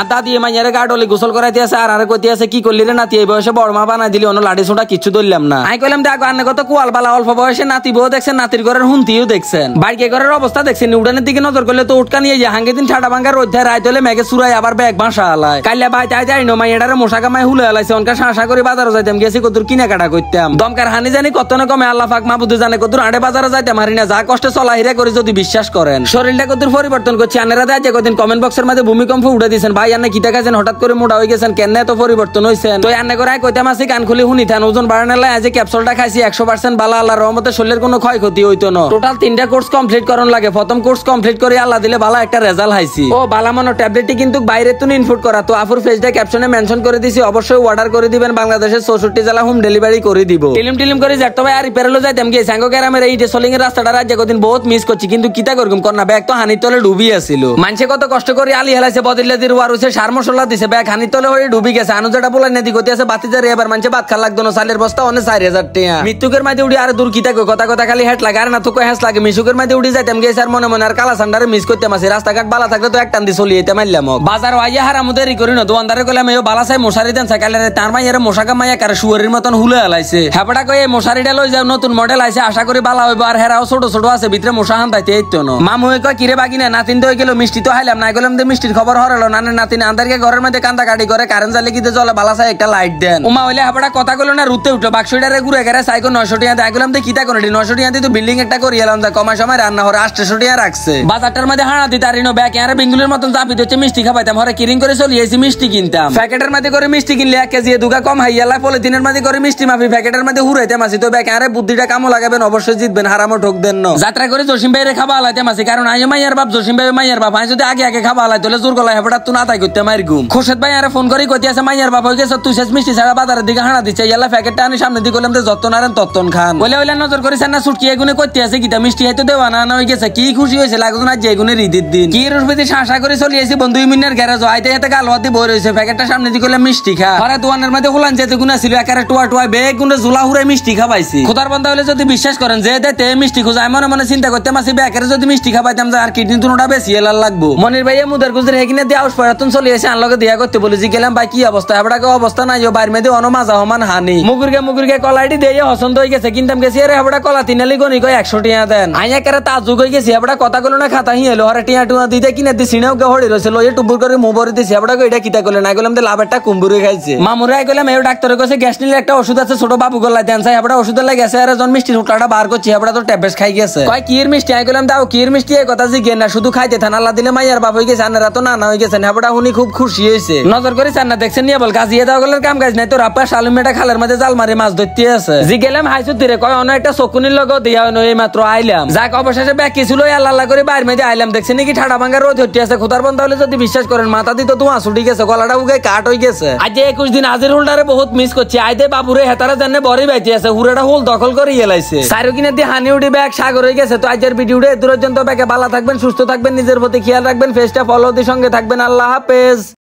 আদা দিয়ে মাইয়ারে গাডলি গোসল করাইতে আছে আর কইতে আছে কি করলি রে নাতি এই বয়সে বড় মা বানাই দিলি অন্য লাঠি ছোটা কিছু ধরলাম না। আমি কইলাম দেখো আন্নে কত কুয়াল বালা অল্প বয়সে নাতি বউ দেখছেন নাতির ঘরের হুন্তিও দেখছেন বাইকে ঘরের অবস্থা দেখছেন উঠানের দিকে নজর করলে তো উটকা নিয়ে যায় হাঙ্গে দিন ঠাডা ভাঙ্গার রোদ্ধায় রাইত হলে মেঘে চুরাই আবার ব্যাগ ভাষা আলায় কাইলে ভাই তাই যাই নমাই এটারে মশা কামাই হুলে আলাইছে অনকা শাসা করে বাজারে যাইতাম গেছি কতুর কিনা কাটা করতাম দমকার হানি জানি কত না কমে আল্লাহ পাক মাহবুদ জানে কতুর আড়ে বাজারে যাইতাম হারি না যা কষ্টে চলা হিরা করে যদি বিশ্বাস করেন শরীরটা কতুর পরিবর্তন করছে আনেরা দেয় যে কদিন কমেন্ট বক্সের মধ্যে ভূমিকম্প উঠে দিয়েছেন ভাই আন্নে কিতা খাইছেন হঠাৎ করে মোটা হয়ে গেছেন কেন এত পরিবর্তন হয়েছেন তো আন্নে করে কইতাম আছি কান খুলি শুনি থান ওজন বাড়ানোর লাই আজ ক্যাপসুলটা খাইছি 100% বালা আল্লাহর রহমতে শরীরের কোনো ক্ষয়ক্ষতি হইতো না টোটাল 3টা কোর্স কমপ্লিট করন লাগে প্রথম কোর্স কমপ্লিট করে আল্লাহ দিলে ভালো একটা রেজাল্ট হাইছি ও বালা মনো ট্যাবলেটটি কিন্তু বাইরে তুন ইনপুট করা তো আফুর ফেসটা ক্যাপশনে মেনশন করে দিছি অবশ্যই অর্ডার করে দিবেন বাংলাদেশের 64 জেলা হোম ডেলিভারি করে দিব টিলিম করে যাক তবে আর রিপেয়ারলো যাইতাম গিয়ে সাঙ্গো গ্রামের এই সোলিং এর রাস্তাটা রাজ্য কদিন বহুত মিস করছি কিন্তু কিতা করগুম করনা ব্যাগ তো হানির তলে ডুবি আছিল মানুষে কত কষ্ট করে আলি হেলাইছে বদলে দিয়ে ওয়ার হইছে সার মশলা দিছে ব্যাগ হানির তলে হয়ে ডুবি গেছে আনু যেটা বলে নেদি গতি আছে বাতি যারে এবার মানুষে ভাত খাল লাগতো না সালের বস্তা অনেক 4000 টাকা মৃত্যুকের মাঝে উড়ি আর দূর কিতা কথা খালি হেট লাগে আর না তো কই হাস লাগে মিশুকের মাঝে উড়ি যাইতাম গিয়ে স্যার মনে মনে আর কালা সান্ডারে মিস করতাম আছে রাস্তাঘাট বালা থাকলে তো এক টান দি চলি যেতে মারলাম বাজার আইয়া হারামুদেরই করি না দোকানদারে কইলাম এই বালা চাই মশারি দেন সাইকেলের তার মাইয়ার মশাকা মাইয়া কার শুয়ারির মতন হুলে আলাইছে হেপড়া কই এই মশারিটা লই যাও নতুন মডেল আইছে আশা করি বালা হইব আর হেরাও ছোট ছোট আছে ভিতরে মশা হান্দাইতে এইতো না মামু কই কিরে বাগিনা নাতিন তো গেল মিষ্টি তো হাইলাম না গেলাম দে মিষ্টির খবর হরলো নানের নাতিন আন্দারকে ঘরের মধ্যে কান্দা কাটি করে কারেন্ট জ্বালে কিতে জ্বলে বালা চাই একটা লাইট দেন উমা হইলে হেপড়া কথা কইলো না রুতে উঠলো বাক্সটারে ঘুরে গেরে সাইকো 900 টাকা দেয় গেলাম দে কিতা করে 900 টাকা দিয়ে তো বিল্ডিং একটা করি এলাম দা কমা সময় রান্না হরে 800 টাকা রাখছে বাজারটার মধ্যে হানা দিতে আরিনো ব্যাগ আর বেঙ্গুলের মতন চাপি দিচ্ছে মিষ্টি খাবাইতাম হরে কিরিং করে চলি এসি মিষ্টি কিনতাম প্যাকেটের মধ্যে করে মিষ্টি কিনলে 1 কেজি দুগা কম হাইয়ালা পলিথিনের মধ্যে করে মিষ্টি মাফি প্যাকেটের মধ্যে হুরাইতাম আসি তো ব্যাগ আর বুদ্ধিটা কামও লাগাবেন অবশ্যই জিতবেন হারামও ঠক দেন না যাত্রা করে জসিম ভাইরে খাবা আলাইতাম আসি কারণ আই মাইয়ার বাপ জসিম ভাই মাইয়ার বাপ আই যদি আগে খাবা আলাই তাহলে জোর গলায় হেপড়া তুই না তাই করতে মার ঘুম খোরশেদ ভাই আরে ফোন করে কইতে আছে মাইয়ার বাপ হয়ে গেছে তুই শেষ মিষ্টি ছাড়া বাজারের দিকে হানা দিচ্ছে ইয়ালা প্যাকেটটা আনি সামনে দিকে কইলাম যে যত্ন নারেন তত্তন খান বলে নজর করিস না ছুটকি এগুনে করতে আছে কিটা মিষ্টি হয়তো দেওয়া না হয়ে গেছে কি খুশি হয়েছে লাগতো না যে এগুনের ঈদের দিন কি রুশবিতে শাসা করে চলে এসে বন্ধু মিনার গ্যারেজ আইতে এতে গাল হাতে বই রয়েছে প্যাকেটটা সামনে দিকে কইলাম মিষ্টি খা আরে দোকানের মধ্যে হুলান যেতে গুনা ছিল একারে টোয়া বেগ গুনে ঝুলা হুরে মিষ্টি খাবাইছি খোদার বান্দা হলে যদি বিশ্বাস করেন যে দেতে মিষ্টি খুঁজে আমি মনে চিন্তা করতে মাসি বেকারে যদি মিষ্টি খাবাইতাম যে আর কিডনি তুনোটা বেশি এলার লাগবো মনির ভাইয়া মুদার গুজরে হেকিনে দিয়ে আউস পরাতন চলে এসে আনলগে দিয়া করতে বলেছি গেলাম ভাই কি অবস্থা হেবড়াকে অবস্থা নাই বাইর মেদে অনমাজা হমান হানি মুগুরকে কলাইটি দিয়ে পছন্দ হয়ে গেছে কিনতাম গেছি আরে হেবড়া কলা তিনালি গনি কই 100 টাকা দেন আইয়া করে তাজু কই গেছি হেবড়া কথা কইলো না খাতা হি এলো আরে টিয়া টুয়া দিতে কিনে দি সিনেও কে হড়ি রইছে লয়ে টুবুর করে মুবরি দিছি হেবড়া কই এটা কিতা কইলো না কইলাম দে লাভটা কুম্বুরে খাইছে মামুরে কইলাম এই ডাক্তারে কইছে গ্যাস নিলে একটা ওষুধ আছে ছোট বাবু গলাই দেন চাই হেবড়া ওষুধের লাগে গেছে আর জন মিষ্টি উটলাটা বার করছি হেবড়া তো ট্যাবলেট খাই গেছে কয় কির মিষ্টি আই কইলাম দাও কির মিষ্টি এই কথা জি গেন না শুধু খাইতে থান আল্লাহ দিলে মাইয়ার বাপ হই গেছে আনারা তো না হই গেছে হেবড়া হুনি খুব খুশি হইছে নজর করে চান না দেখছেন নিয়ে বল গাজিয়ে দাও গেলের কাম কাজ নাই তো রাপ্পা শালুমেটা খালের মধ্যে জাল মারি মাছ ধরতে আছে জি গেলাম হাইসু দিরে কয় অন্য একটা চকুনির লগো দিয়া হইনো এই মাত্র আইলাম যাক অবশেষে ব্যাগ কিছু লই আল্লাহ করে বাইর মধ্যে আইলাম দেখছেন নাকি ঠাডা ভাঙ্গা রোদ হইতে আছে খোদার বন্ধ হলে যদি বিশ্বাস করেন মাথা দিতে ধোঁয়া ছুটি গেছে গলাটা উগে কাট হই গেছে আজ 21 দিন আজির হুলটারে বহুত মিস করছি আইদে বাবুরে হেতারা জানে বড়ই বাইতে আছে হুরাটা হুল দখল করে এলাইছে সাইরো কিনে দিয়ে হানি উঠি ব্যাগ সাগর হয়ে গেছে তো আজের ভিডিওটা দূর পর্যন্ত ব্যাগে ভালো থাকবেন সুস্থ থাকবেন নিজের প্রতি খেয়াল রাখবেন ফেসটা ফলো দিয়ে সঙ্গে থাকবেন আল্লাহ হাফেজ।